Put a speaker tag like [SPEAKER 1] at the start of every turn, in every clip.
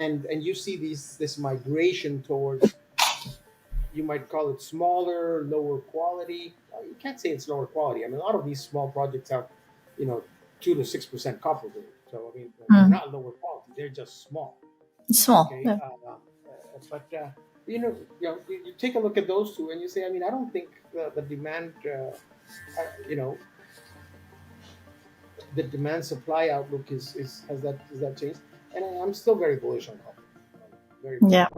[SPEAKER 1] and you see this migration towards, you might call it smaller, lower quality. You can't say it's lower quality. I mean, a lot of these small projects have, you know, 2 to 6% copper grade. So I mean, they're
[SPEAKER 2] Mm.
[SPEAKER 1] not lower quality; they're just small.
[SPEAKER 2] Small.
[SPEAKER 1] Okay,
[SPEAKER 2] Yeah.
[SPEAKER 1] but you take a look at those two, and you say, I mean, I don't think the demand, you know, the demand supply outlook is has that changed? And I'm still very bullish on copper. Very bullish.
[SPEAKER 2] Yeah.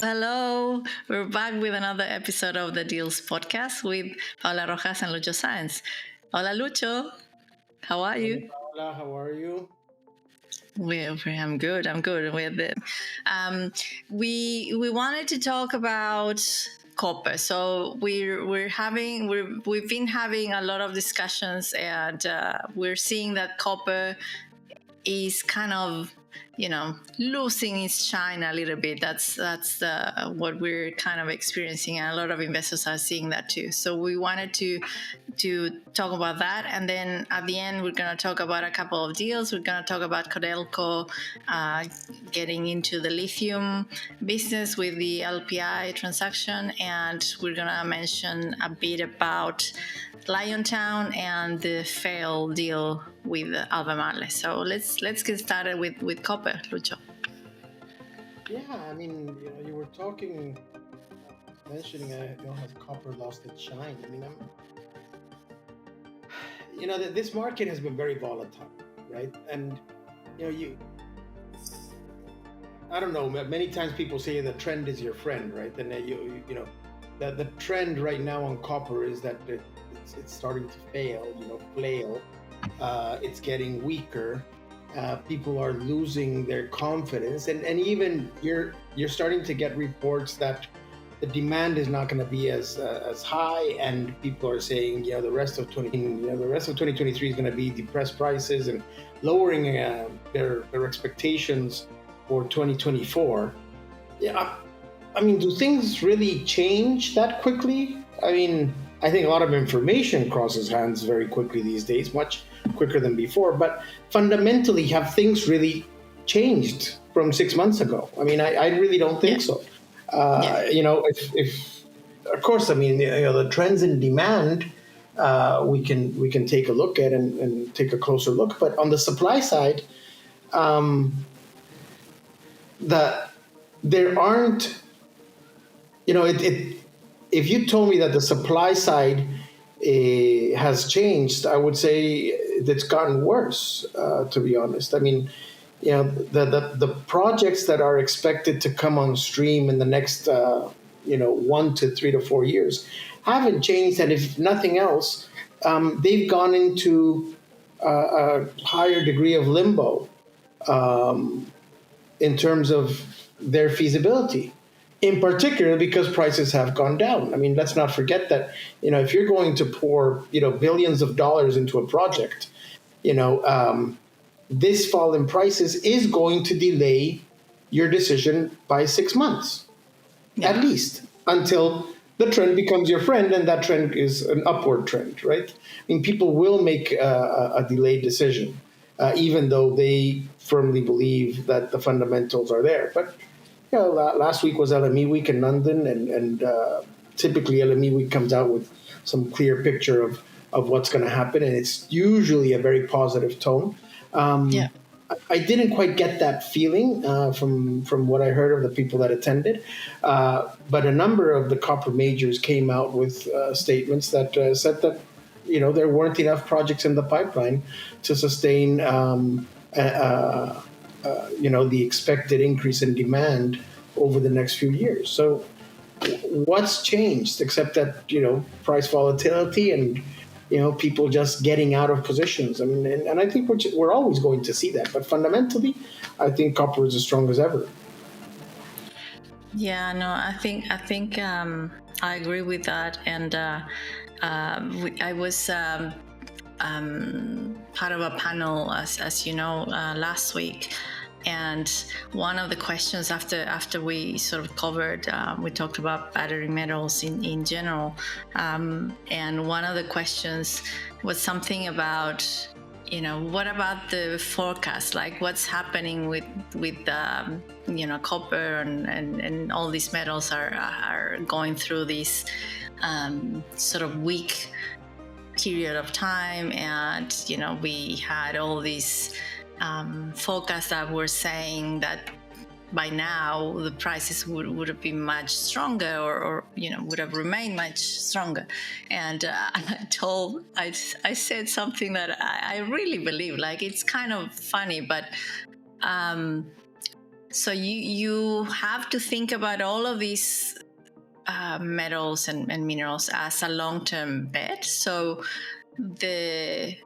[SPEAKER 2] Hello, we're back with another episode of the Deals podcast with Paola Rojas and Lucho Saenz. Hola, Lucho. How are
[SPEAKER 1] Hola,
[SPEAKER 2] you?
[SPEAKER 1] Paola, how are you?
[SPEAKER 2] I'm good. I'm good. We wanted to talk about copper. So we've been having a lot of discussions, and we're seeing that copper is kind of, losing its shine a little bit. That's what we're kind of experiencing, and a lot of investors are seeing that too. So we wanted to talk about that, and then at the end we're going to talk about a couple of deals. We're going to talk about Codelco getting into the lithium business with the LPI transaction, and we're going to mention a bit about Liontown and the failed deal with Albemarle. So let's get started with copper, Lucho.
[SPEAKER 1] Yeah, I mean, you were talking, mentioning, has copper lost its shine? I mean, this market has been very volatile, right? And you I don't know. Many times people say the trend is your friend, right? And the trend right now on copper is that it's starting to flail. It's getting weaker. People are losing their confidence, and even you're starting to get reports that the demand is not going to be as high, and people are saying, the rest of 2023 is going to be depressed prices and lowering their expectations for 2024. Yeah, I mean, do things really change that quickly? I mean, I think a lot of information crosses hands very quickly these days, much quicker than before. But fundamentally, have things really changed from 6 months ago? I mean, I really don't think so. If of course, I mean, the trends in demand, we can take a look at and take a closer look. But on the supply side, there aren't, if you told me that the supply side has changed, I would say it's gotten worse, to be honest. I mean, the projects that are expected to come on stream in the next 1 to 3 to 4 years haven't changed, and if nothing else, they've gone into a higher degree of limbo in terms of their feasibility, in particular because prices have gone down. I mean, let's not forget that, if you're going to pour, billions of dollars into a project, this fall in prices is going to delay your decision by 6 months, at least, until the trend becomes your friend, and that trend is an upward trend, right? I mean, people will make a delayed decision, even though they firmly believe that the fundamentals are there. But last week was LME week in London, and typically LME week comes out with some clear picture of what's going to happen, and it's usually a very positive tone. I didn't quite get that feeling from what I heard of the people that attended, but a number of the copper majors came out with statements that said that there weren't enough projects in the pipeline to sustain the expected increase in demand over the next few years. So what's changed except that, price volatility and, people just getting out of positions? I mean, and I think we're always going to see that. But fundamentally, I think copper is as strong as ever.
[SPEAKER 2] Yeah, no, I think I agree with that. And I was part of a panel, as you know, last week. And one of the questions after we sort of covered, we talked about battery metals in general. And one of the questions was something about what about the forecast? Like, what's happening with copper and all these metals are going through this sort of weak period of time, and we had all these forecasts that were saying that by now the prices would have been much stronger, or would have remained much stronger. And I said something that I really believe. Like, it's kind of funny, but so you have to think about all of these metals and minerals as a long-term bet. So the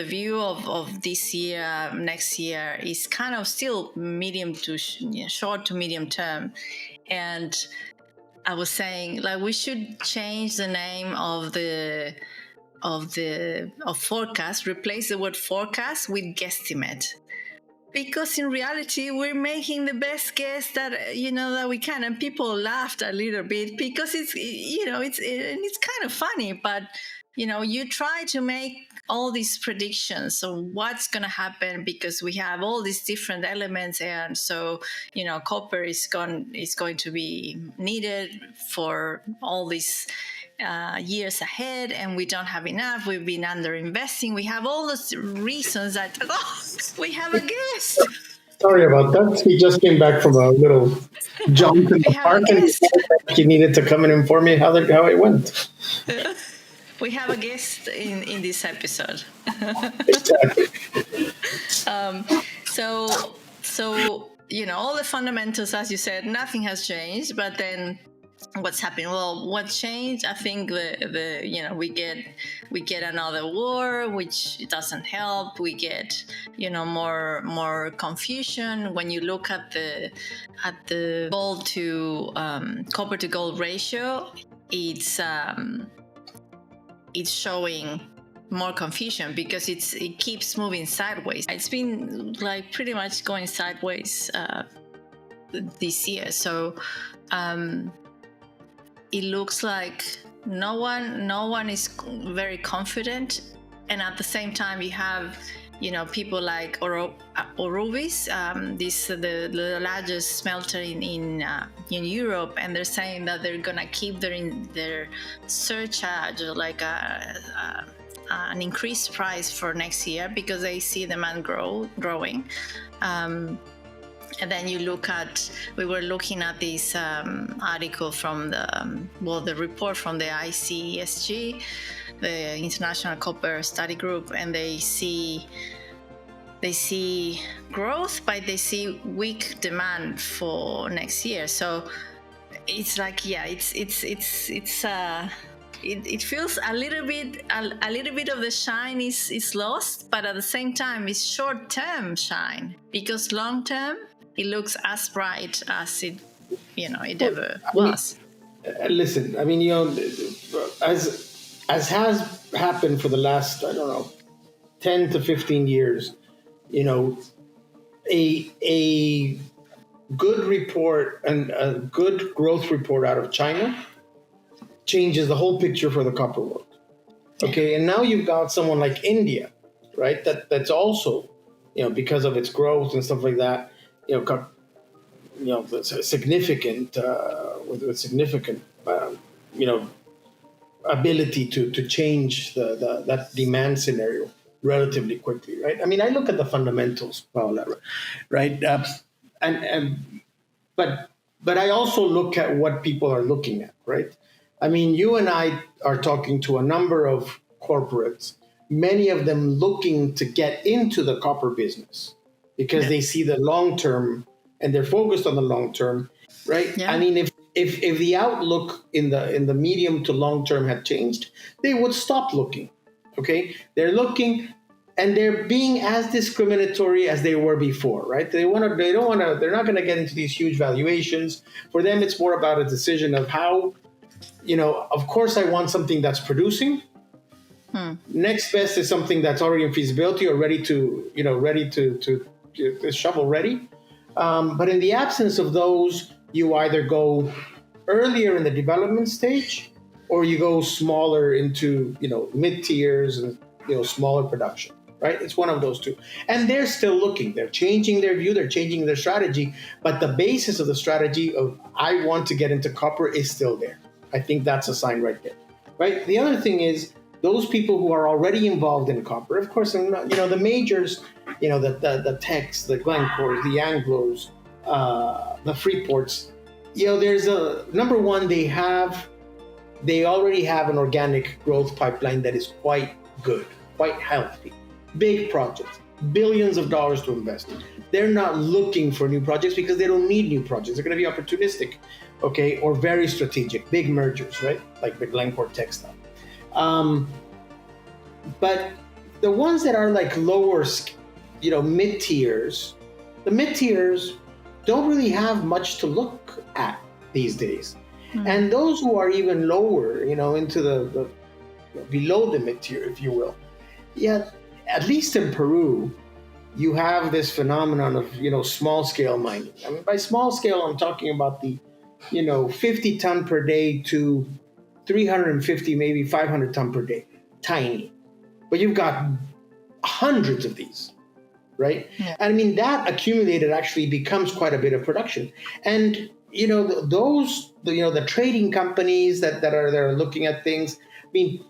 [SPEAKER 2] view of this year, next year, is kind of still medium to short to medium term. And I was saying, like, we should change the name of forecast, replace the word forecast with guesstimate. Because in reality, we're making the best guess that that we can, and people laughed a little bit because it's kind of funny. But you try to make all these predictions of what's going to happen, because we have all these different elements, and so copper is going to be needed for all these years ahead, and we don't have enough. We've been underinvesting. We have all those reasons that we have a guest.
[SPEAKER 1] Sorry about that. He just came back from a little jump in the park, and he needed to come and inform me how it went.
[SPEAKER 2] We have a guest in this episode.
[SPEAKER 1] Exactly.
[SPEAKER 2] So all the fundamentals, as you said, nothing has changed. But then, what's happening? Well, what changed? I think we get another war, which doesn't help. We get more confusion. When you look at the gold to copper to gold ratio, it's showing more confusion because it keeps moving sideways. It's been like pretty much going sideways this year. So it looks like no one is very confident, and at the same time you have people like Aurubis, the largest smelter in Europe, and they're saying that they're gonna keep their surcharge, like an increased price for next year, because they see demand growing. And then we were looking at this article from the report from the ICSG, the International Copper Study Group, and they see growth, but they see weak demand for next year. So it's like, it feels a little bit of the shine is lost, but at the same time it's short-term shine, because long-term it looks as bright as it ever was.
[SPEAKER 1] Listen, I mean, as has happened for the last, 10 to 15 years, a good report and a good growth report out of China changes the whole picture for the copper world. Okay, and now you've got someone like India, right? That's also, because of its growth and stuff like that, significant with significant ability to change that demand scenario relatively quickly, right? I mean, I look at the fundamentals, Paola, right? But I also look at what people are looking at, right? I mean, you and I are talking to a number of corporates, many of them looking to get into the copper business because they see the long term and they're focused on the long term, right? Yeah. I mean, if the outlook in the medium to long term had changed, they would stop looking. Okay, they're looking and they're being as discriminatory as they were before, right? They're not going to get into these huge valuations. For them, it's more about a decision of how, of course I want something that's producing. Next best is something that's already in feasibility or ready to shovel ready. But in the absence of those, you either go earlier in the development stage or you go smaller into, mid tiers and, smaller production. right? It's one of those two. And they're still looking. They're changing their view. They're changing their strategy. But the basis of the strategy of I want to get into copper is still there. I think that's a sign right there, right? The other thing is those people who are already involved in copper, of course, the majors, the Techs, the Glencores, the Anglos, the Freeports, there's number one, they already have an organic growth pipeline that is quite good, quite healthy. Big projects, billions of dollars to invest. They're not looking for new projects because they don't need new projects. They're going to be opportunistic, okay, or very strategic, big mergers, right? Like the Glencore Textile. But the ones that are like lower, mid-tiers, the mid-tiers don't really have much to look at these days. Mm-hmm. And those who are even lower, into the below the mid-tier, if you will, at least in Peru, you have this phenomenon of, small-scale mining. I mean, by small scale, I'm talking about the, 50 ton per day to 350, maybe 500 ton per day. Tiny. But you've got hundreds of these, right? Yeah. And I mean, that accumulated actually becomes quite a bit of production. And, the trading companies that are looking at things, I mean,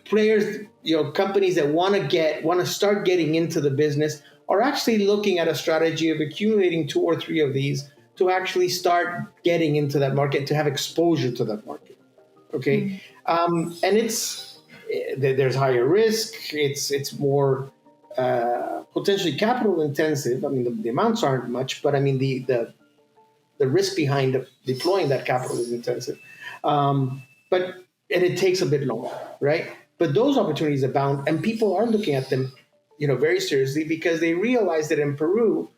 [SPEAKER 1] players, companies that want to start getting into the business are actually looking at a strategy of accumulating 2 or 3 of these to actually start getting into that market, to have exposure to that market. Okay. Mm-hmm. And there's higher risk. It's more potentially capital intensive. I mean, the amounts aren't much, but I mean, the risk behind deploying that capital is intensive. But it takes a bit longer, right? But those opportunities abound, and people are looking at them, very seriously, because they realize that in Peru,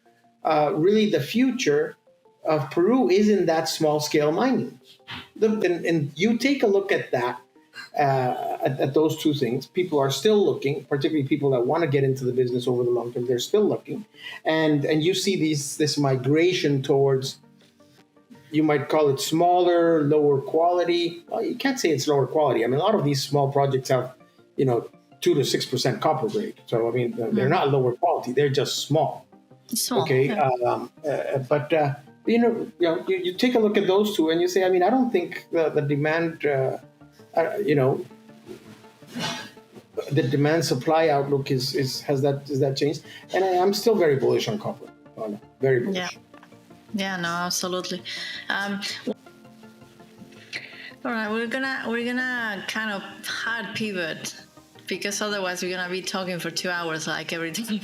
[SPEAKER 1] really the future of Peru is in that small scale mining. And you take a look at that, at those two things. People are still looking, particularly people that want to get into the business over the long term. They're still looking, and you see this migration towards, you might call it smaller, lower quality. Well, you can't say it's lower quality. I mean, a lot of these small projects have, 2 to 6% copper grade. So, I mean, they're not lower quality. They're just small. Okay. Yeah. But you take a look at those two and you say, I mean, I don't think the demand, the demand supply outlook has that changed? And I'm still very bullish on copper. Paola. Very bullish.
[SPEAKER 2] Yeah. Yeah, no, absolutely. All right, we're gonna kind of hard pivot, because otherwise we're gonna be talking for 2 hours like every day.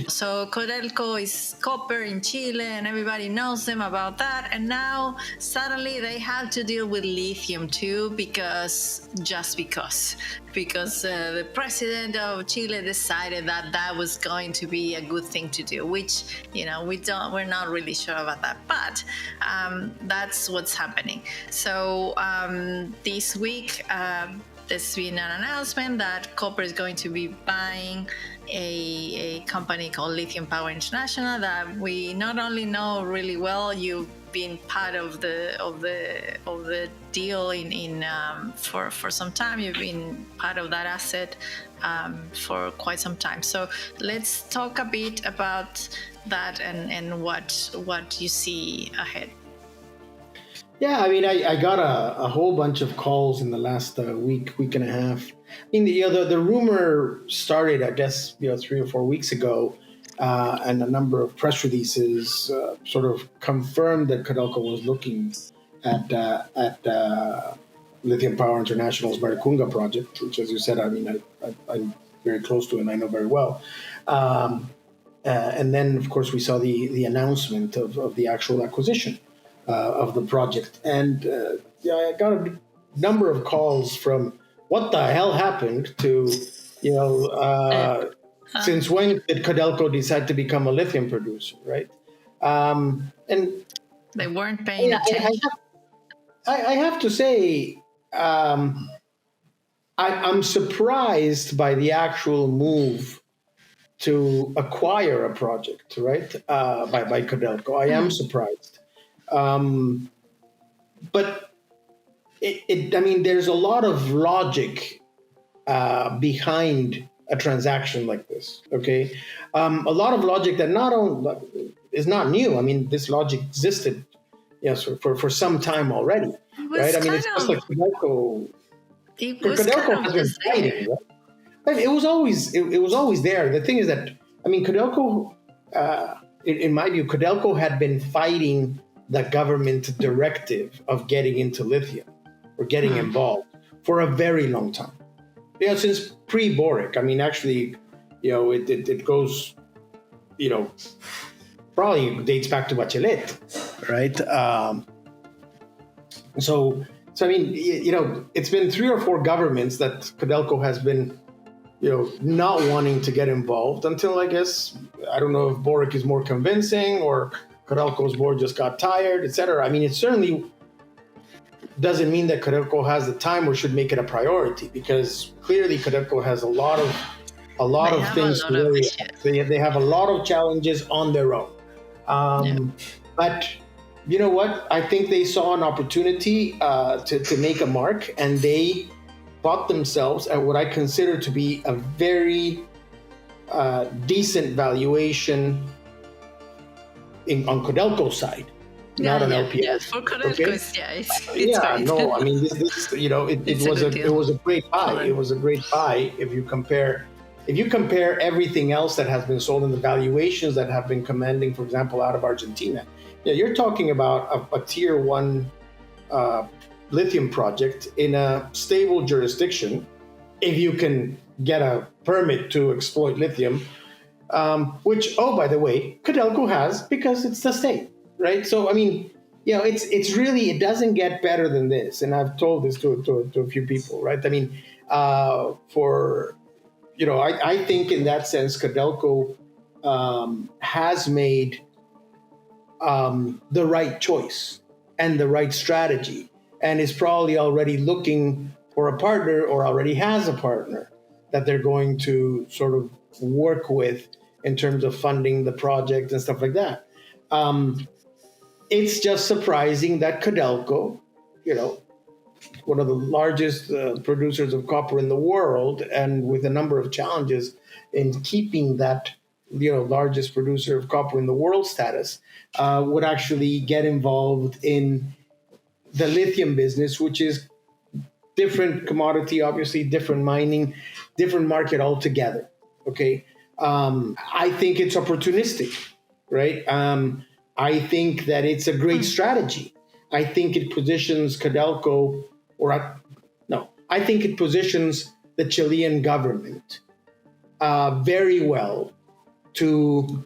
[SPEAKER 2] So Codelco is copper in Chile, and everybody knows them about that. And now suddenly they have to deal with lithium too, because the president of Chile decided that was going to be a good thing to do, which we're not really sure about that, but that's what's happening. So this week there's been an announcement that copper is going to be buying a company called Lithium Power International that we not only know really well. You've been part of the deal for some time. You've been part of that asset for quite some time. So let's talk a bit about that and what you see ahead.
[SPEAKER 1] Yeah, I mean, I got a whole bunch of calls in the last week and a half. I mean, the rumor started, I guess, 3 or 4 weeks ago, and a number of press releases sort of confirmed that Codelco was looking at Lithium Power International's Maricunga project, which, as you said, I mean, I'm very close to and I know very well. And then, of course, we saw the announcement of the actual acquisition of the project. And I got a number of calls from what the hell happened to, since when did Codelco decide to become a lithium producer, right? And
[SPEAKER 2] they weren't paying attention.
[SPEAKER 1] I have to say, I'm surprised by the actual move to acquire a project, right? By Codelco. I am surprised. But I mean, there's a lot of logic behind a transaction like this. Okay, a lot of logic that not only is not new. I mean, this logic existed, yes, for some time already,
[SPEAKER 2] It
[SPEAKER 1] right?
[SPEAKER 2] was
[SPEAKER 1] I mean,
[SPEAKER 2] kind
[SPEAKER 1] it's just
[SPEAKER 2] of
[SPEAKER 1] like Codelco.
[SPEAKER 2] it was kind
[SPEAKER 1] Codelco
[SPEAKER 2] of
[SPEAKER 1] has been
[SPEAKER 2] just there.
[SPEAKER 1] fighting, right? But it was always there. The thing is that, I mean, Codelco, in my view, Codelco had been fighting the government directive of getting into lithium or getting involved for a very long time. Yeah, since pre-Boric. I mean, actually, it goes, probably dates back to Bachelet, right? So I mean, it's been 3 or 4 governments that Codelco has been, not wanting to get involved until, I guess, I don't know if Boric is more convincing or Codelco's board just got tired, etc. I mean, it certainly doesn't mean that Codelco has the time or should make it a priority, because clearly Codelco has a lot of things to worry about. They have a lot of challenges on their own. But you know what? I think they saw an opportunity to make a mark, and they bought themselves at what I consider to be a very decent valuation on Codelco's side, not on LPS.
[SPEAKER 2] Yeah, for Codelco,
[SPEAKER 1] okay?
[SPEAKER 2] it's
[SPEAKER 1] Yeah,
[SPEAKER 2] great.
[SPEAKER 1] no, I mean, this it was a great buy. It was a great buy if you compare everything else that has been sold and the valuations that have been commanding, for example, out of Argentina. Yeah, you're talking about a tier 1 lithium project in a stable jurisdiction, if you can get a permit to exploit lithium, which, oh, by the way, Codelco has, because it's the state, right? So, I mean, it's really, it doesn't get better than this. And I've told this to a few people, right? I mean, I think in that sense, Codelco has made the right choice and the right strategy, and is probably already looking for a partner, or already has a partner that they're going to sort of work with in terms of funding the project and stuff like that. It's just surprising that Codelco, one of the largest producers of copper in the world, and with a number of challenges in keeping that largest producer of copper in the world status, would actually get involved in the lithium business, which is different commodity, obviously different mining, different market altogether. Okay, I think it's opportunistic, right? I think that it's a great strategy. I think it positions Codelco, I think it positions the Chilean government very well to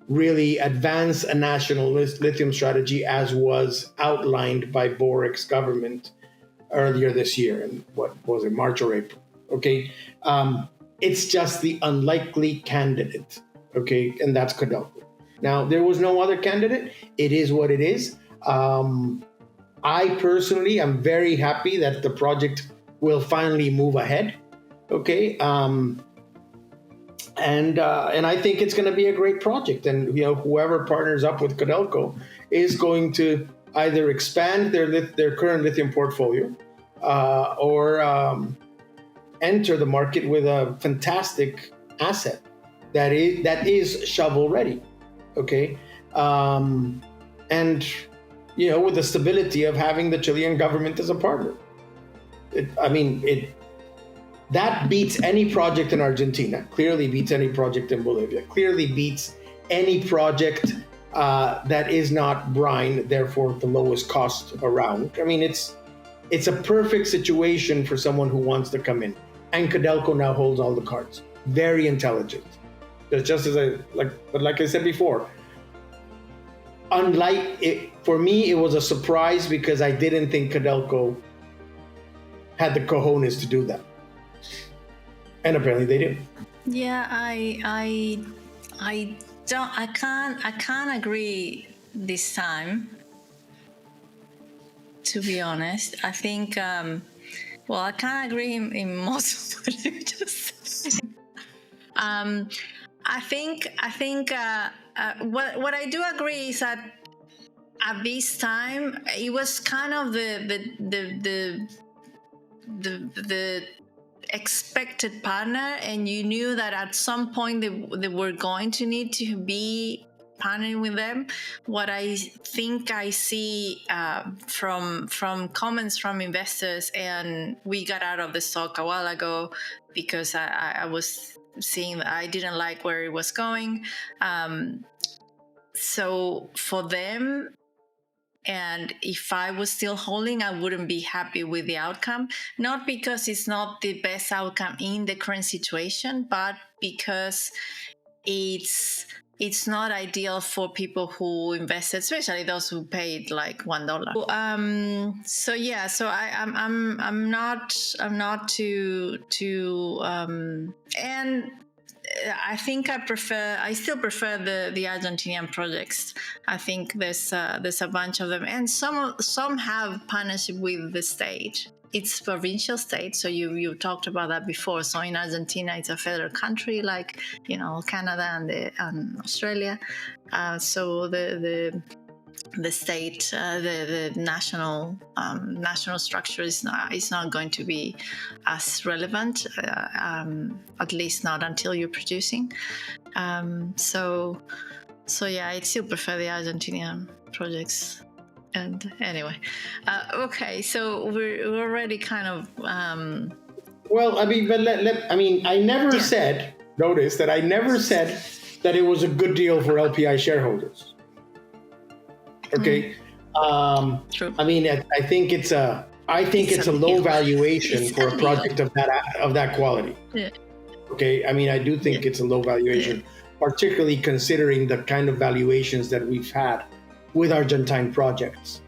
[SPEAKER 1] really advance a national lithium strategy, as was outlined by Boric's government earlier this year, in what was it, March or April? Okay, it's just the unlikely candidate. Okay, and that's Codelco. Now, there was no other candidate. It is what it is. I personally am very happy that the project will finally move ahead. Okay. And I think it's going to be a great project. And whoever partners up with Codelco is going to either expand their current lithium portfolio, or enter the market with a fantastic asset that is shovel ready. Okay, and with the stability of having the Chilean government as a partner. That beats any project in Argentina, clearly beats any project in Bolivia, clearly beats any project that is not brine, therefore the lowest cost around. I mean, it's a perfect situation for someone who wants to come in. And Codelco now holds all the cards. Very intelligent. Just as like I said before, for me, it was a surprise, because I didn't think Codelco had the cojones to do that. And apparently they do.
[SPEAKER 2] Yeah, I can't agree this time, to be honest. I think I can't agree in most of what you just said. I think what I do agree is that at this time it was kind of the expected partner, and you knew that at some point they were going to need to be partnering with them. What I think I see from comments from investors, and we got out of the stock a while ago because I was seeing that I didn't like where it was going. So for them, and if I was still holding, I wouldn't be happy with the outcome. Not because it's not the best outcome in the current situation, but because it's not ideal for people who invested, especially those who paid like $1. So yeah, so I'm not too and I think I still prefer the Argentinian projects. I think there's a bunch of them, and some have partnership with the state. It's provincial state, so you talked about that before. So in Argentina, it's a federal country, like Canada and Australia. So the state, the national structure is not going to be as relevant, at least not until you're producing. So yeah, I still prefer the Argentinian projects. And anyway, okay, so we're already kind of.
[SPEAKER 1] Well, I mean, but I never said. Notice that I never said that it was a good deal for LPI shareholders. Okay.
[SPEAKER 2] True.
[SPEAKER 1] I mean, I think it's a low valuation for a project of that quality.
[SPEAKER 2] Yeah.
[SPEAKER 1] Okay. I mean, I do think it's a low valuation, particularly considering the kind of valuations that we've had with Argentine projects,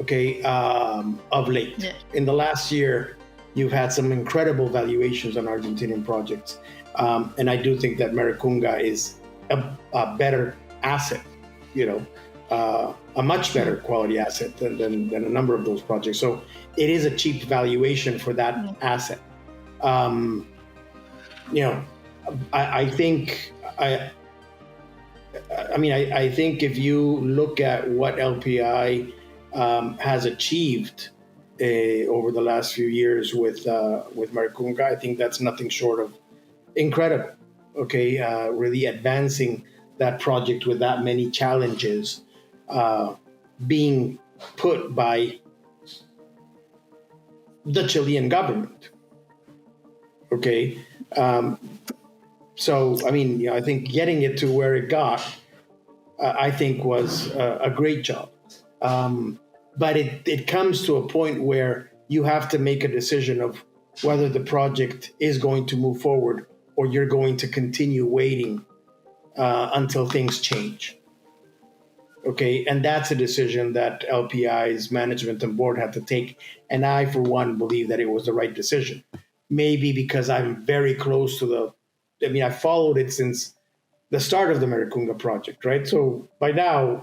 [SPEAKER 1] okay, of late. Yeah. In the last year, you've had some incredible valuations on Argentinian projects. And I do think that Maricunga is a better asset, a much better quality asset than a number of those projects. So it is a cheap valuation for that asset. I think if you look at what LPI has achieved over the last few years with Maricunga, I think that's nothing short of incredible. Okay, really advancing that project with that many challenges being put by the Chilean government. Okay. So, I mean, I think getting it to where it got, I think was a great job. But it comes to a point where you have to make a decision of whether the project is going to move forward or you're going to continue waiting until things change. Okay, and that's a decision that LPI's management and board had to take. And I, for one, believe that it was the right decision. Maybe because I'm very close to I followed it since the start of the Maricunga project, right? So by now,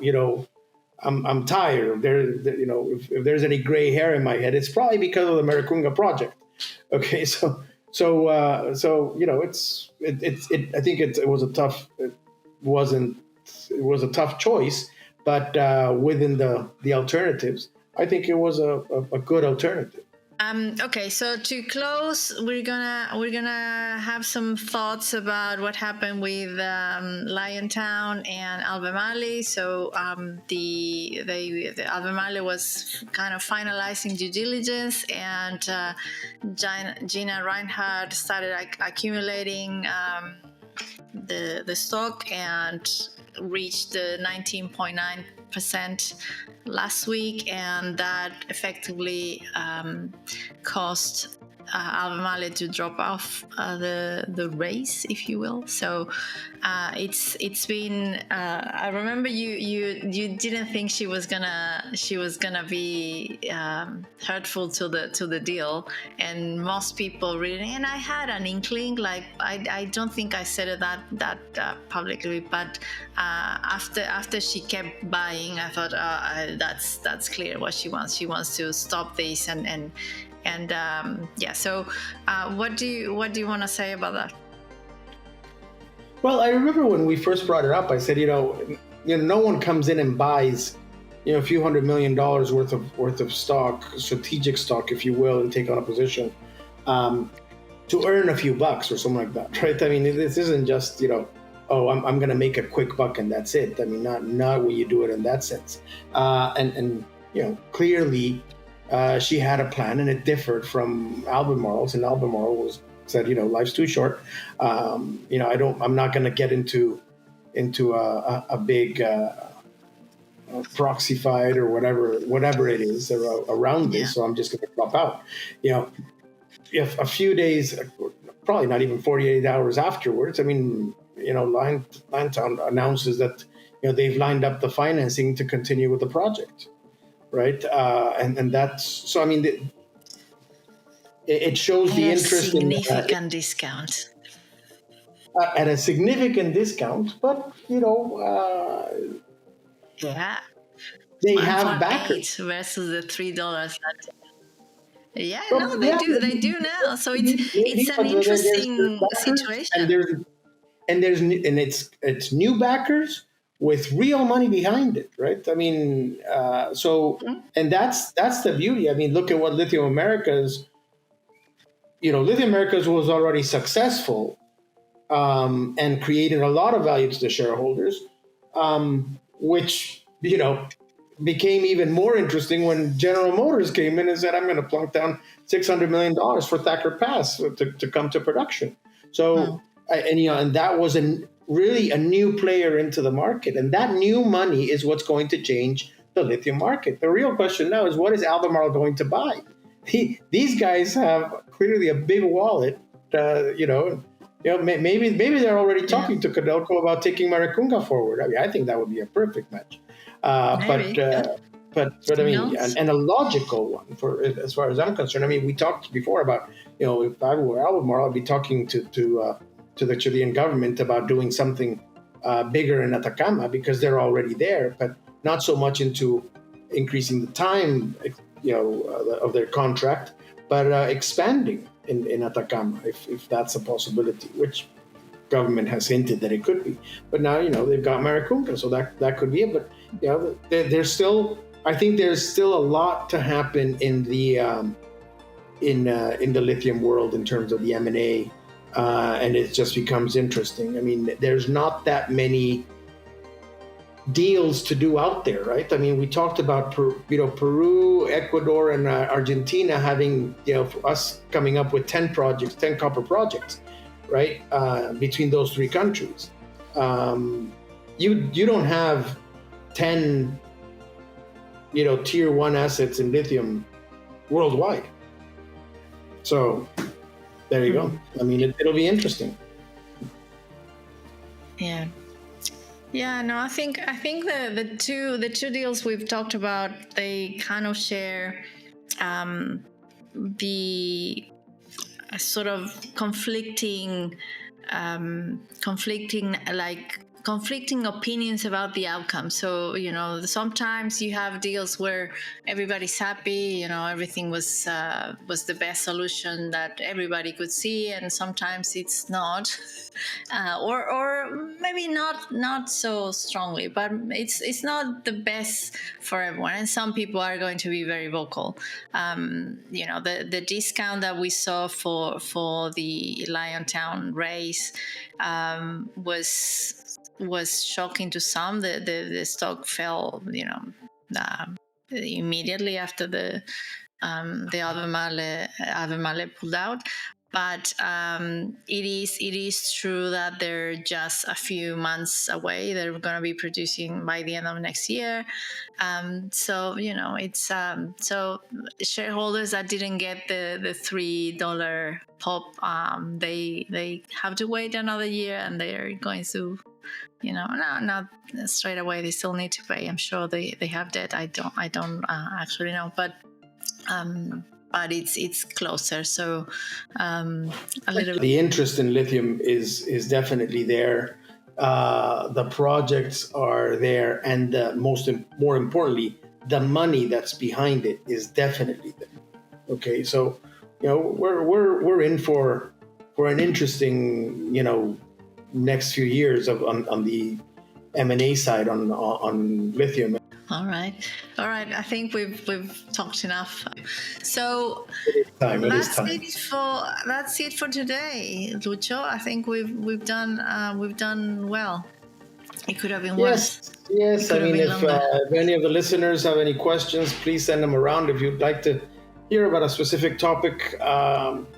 [SPEAKER 1] I'm tired. If there's any gray hair in my head, it's probably because of the Maricunga project. Okay, so I think it was a tough choice, but within the alternatives, I think it was a good alternative.
[SPEAKER 2] Okay, so to close, we're gonna have some thoughts about what happened with Liontown and Albemarle. So the Albemarle was kind of finalizing due diligence, and Gina Rinehart started accumulating the stock and reached the 19.9% last week, and that effectively caused Albemarle to drop off the race, if you will. So it's been. I remember you didn't think she was gonna be hurtful to the deal, and most people really. And I had an inkling. Like I don't think I said it that publicly, but after she kept buying, I thought that's clear what she wants. She wants to stop this and so what do you want to say about that?
[SPEAKER 1] Well, I remember when we first brought it up, I said, no one comes in and buys, a few $100 million worth of stock, strategic stock, if you will, and take on a position, to earn a few bucks or something like that, right? I mean, this isn't just, oh, I'm going to make a quick buck and that's it. I mean, not when you do it in that sense. And clearly she had a plan, and it differed from Albemarle's, and Albemarle said, life's too short. I'm not going to get into a big proxy fight or whatever it is around this. So I'm just going to drop out. If a few days, probably not even 48 hours afterwards, I mean, Liontown announces that they've lined up the financing to continue with the project, right? And that's so. I mean, it shows the interest in
[SPEAKER 2] significant discount.
[SPEAKER 1] At a significant discount, but
[SPEAKER 2] yeah,
[SPEAKER 1] they have backers
[SPEAKER 2] versus the $3. Yeah, no, they do now. So it's an interesting situation.
[SPEAKER 1] And it's new backers with real money behind it, right? I mean, and that's the beauty. I mean, look at what Lithium Americas. Lithium Americas was already successful and created a lot of value to the shareholders, which became even more interesting when General Motors came in and said, I'm going to plunk down $600 million for Thacker Pass to come to production. So, and that was really a new player into the market. And that new money is what's going to change the lithium market. The real question now is, what is Albemarle going to buy? These guys have clearly a big wallet, maybe they're already talking to Codelco about taking Maricunga forward. I mean, I think that would be a perfect match. But I mean, and a logical one for as far as I'm concerned. I mean, we talked before about if I were Albemarle, I'd be talking to the Chilean government about doing something bigger in Atacama because they're already there, but not so much into increasing the time of their contract, but expanding in Atacama if that's a possibility, which government has hinted that it could be. But now they've got Maricunga, so that could be it. But there's still, I think there's still a lot to happen in the lithium world in terms of the M&A, and it just becomes interesting. I mean, there's not that many deals to do out there, right? I mean, we talked about Peru, Ecuador, and Argentina having us coming up with 10 copper projects, right? Between those three countries, you don't have 10 tier 1 assets in lithium worldwide. So there you go. I mean, it'll be interesting.
[SPEAKER 2] Yeah, no, I think the two deals we've talked about, they kind of share the sort of conflicting opinions about the outcome. So sometimes you have deals where everybody's happy, everything was the best solution that everybody could see, and sometimes it's not, or maybe not so strongly, but it's not the best for everyone, and some people are going to be very vocal. The discount that we saw for the Liontown race was shocking to some. The stock fell, immediately after the Albemarle pulled out. But it is true that they're just a few months away. They're going to be producing by the end of next year. So it's so shareholders that didn't get the $3 pop, they have to wait another year, and they're going to, not straight away. They still need to pay. I'm sure they have debt. I don't actually know, but it's closer. So a little.
[SPEAKER 1] The interest in lithium is definitely there. The projects are there, and more importantly, the money that's behind it is definitely there. Okay, so we're in for an interesting next few years on the M&A side on lithium.
[SPEAKER 2] All right. I think we've talked enough. So
[SPEAKER 1] Time. It is
[SPEAKER 2] that's
[SPEAKER 1] time.
[SPEAKER 2] it for today, Lucho. I think we've done well. It could have been worse.
[SPEAKER 1] Yes.
[SPEAKER 2] It
[SPEAKER 1] I
[SPEAKER 2] could have
[SPEAKER 1] mean,
[SPEAKER 2] been
[SPEAKER 1] if
[SPEAKER 2] longer.
[SPEAKER 1] any of the listeners have any questions, please send them around. If you'd like to hear about a specific topic,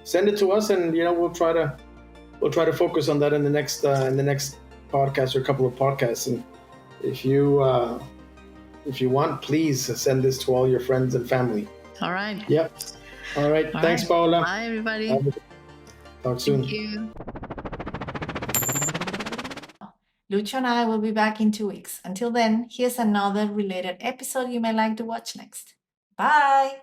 [SPEAKER 1] send it to us, and we'll try to focus on that in the next podcast or a couple of podcasts. And if you want, please send this to all your friends and family.
[SPEAKER 2] All right.
[SPEAKER 1] Yep. All right. Thanks,
[SPEAKER 2] right.
[SPEAKER 1] Paola.
[SPEAKER 2] Bye, everybody.
[SPEAKER 1] Talk soon.
[SPEAKER 2] Thank you.
[SPEAKER 3] Lucho and I will be back in 2 weeks. Until then, here's another related episode you may like to watch next. Bye!